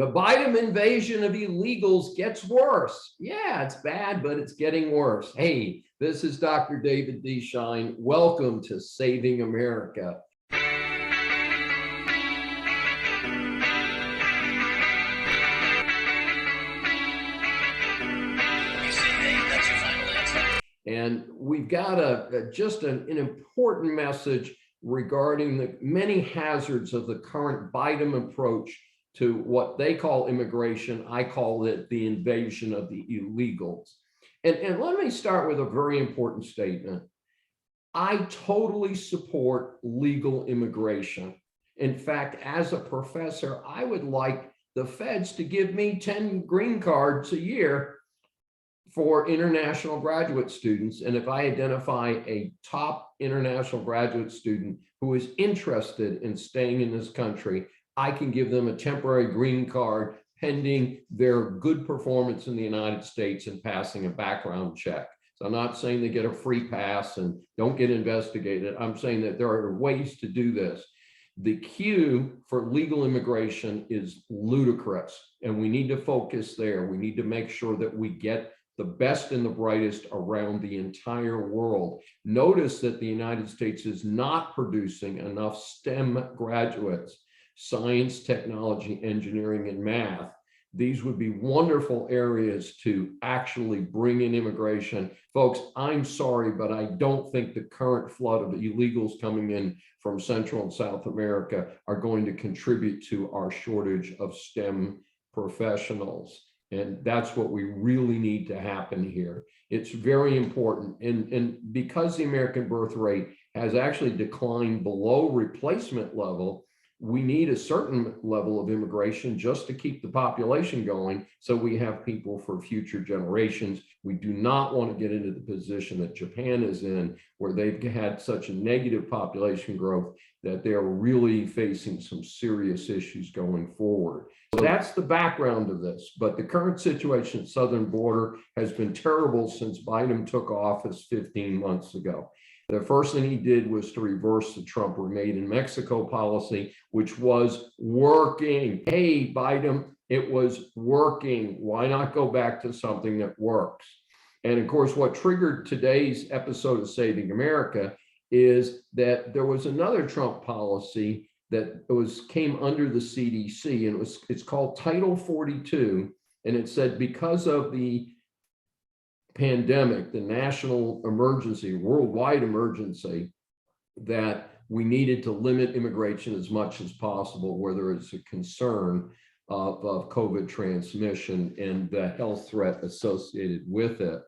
The Bidumb invasion of illegals gets worse. Yeah, it's bad, but it's getting worse. Hey, this is Dr. David D. Shine. Welcome to Saving America. And we've got just an important message regarding the many hazards of the current Bidumb approach to what they call immigration. I call it the invasion of the illegals. And let me start with a very important statement. I totally support legal immigration. In fact, as a professor, I would like the feds to give me 10 green cards a year for international graduate students. And if I identify a top international graduate student who is interested in staying in this country, I can give them a temporary green card pending their good performance in the United States and passing a background check. So I'm not saying they get a free pass and don't get investigated. I'm saying that there are ways to do this. The queue for legal immigration is ludicrous, and we need to focus there. We need to make sure that we get the best and the brightest around the entire world. Notice that the United States is not producing enough STEM graduates, science, technology, engineering, and math. These would be wonderful areas to actually bring in immigration. Folks, I'm sorry, but I don't think the current flood of illegals coming in from Central and South America are going to contribute to our shortage of STEM professionals. And that's what we really need to happen here. It's very important. And because the American birth rate has actually declined below replacement level, we need a certain level of immigration just to keep the population going so we have people for future generations. We do not want to get into the position that Japan is in, where they've had such a negative population growth that they're really facing some serious issues going forward. So that's the background of this. But the current situation at the southern border has been terrible since Biden took office 15 months ago. The first thing he did was to reverse the Trump Remain in Mexico policy, which was working. Hey, Biden, it was working. Why not go back to something that works? And of course, what triggered today's episode of Saving America is that there was another Trump policy that came under the CDC, and it's called Title 42, and it said because of the pandemic, the national emergency, worldwide emergency, that we needed to limit immigration as much as possible where there is a concern of COVID transmission and the health threat associated with it.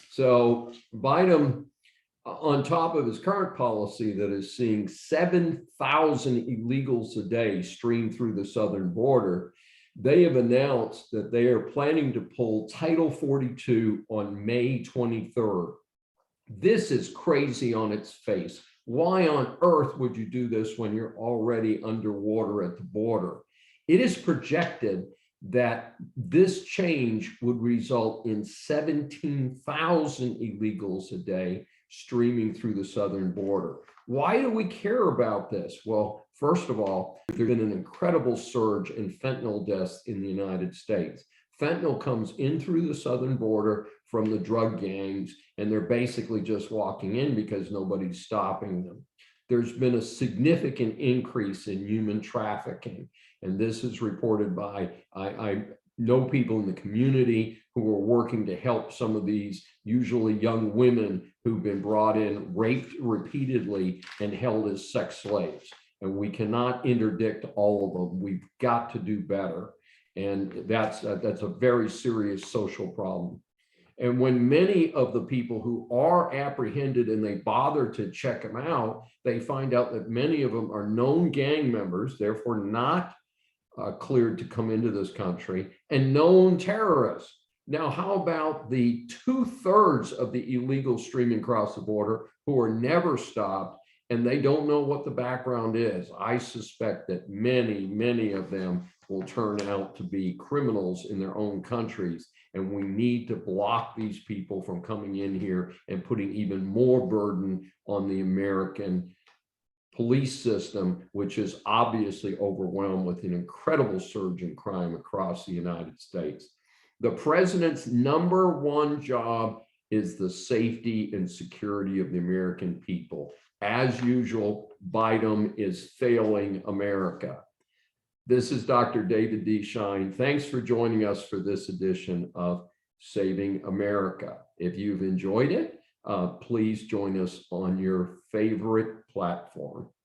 So Biden, on top of his current policy that is seeing 7,000 illegals a day stream through the southern border, they have announced that they are planning to pull Title 42 on May 23rd. This is crazy on its face. Why on earth would you do this when you're already underwater at the border? It is projected that this change would result in 17,000 illegals a day streaming through the southern border. Why do we care about this? Well, first of all, there's been an incredible surge in fentanyl deaths in the United States. Fentanyl comes in through the southern border from the drug gangs, and they're basically just walking in because nobody's stopping them. There's been a significant increase in human trafficking, and this is reported by, I know people in the community who are working to help some of these usually young women who've been brought in, raped repeatedly, and held as sex slaves. And we cannot interdict all of them. We've got to do better. And that's a very serious social problem. And when many of the people who are apprehended and they bother to check them out, they find out that many of them are known gang members, therefore not cleared to come into this country, and known terrorists. Now, how about the 2/3 of the illegals streaming across the border who are never stopped, and they don't know what the background is? I suspect that many of them will turn out to be criminals in their own countries, and we need to block these people from coming in here and putting even more burden on the American police system, which is obviously overwhelmed with an incredible surge in crime across the United States. The president's #1 job is the safety and security of the American people. As usual, Bidumb is failing America. This is Dr. David D. Shine. Thanks for joining us for this edition of Saving America. If you've enjoyed it, please join us on your favorite platform.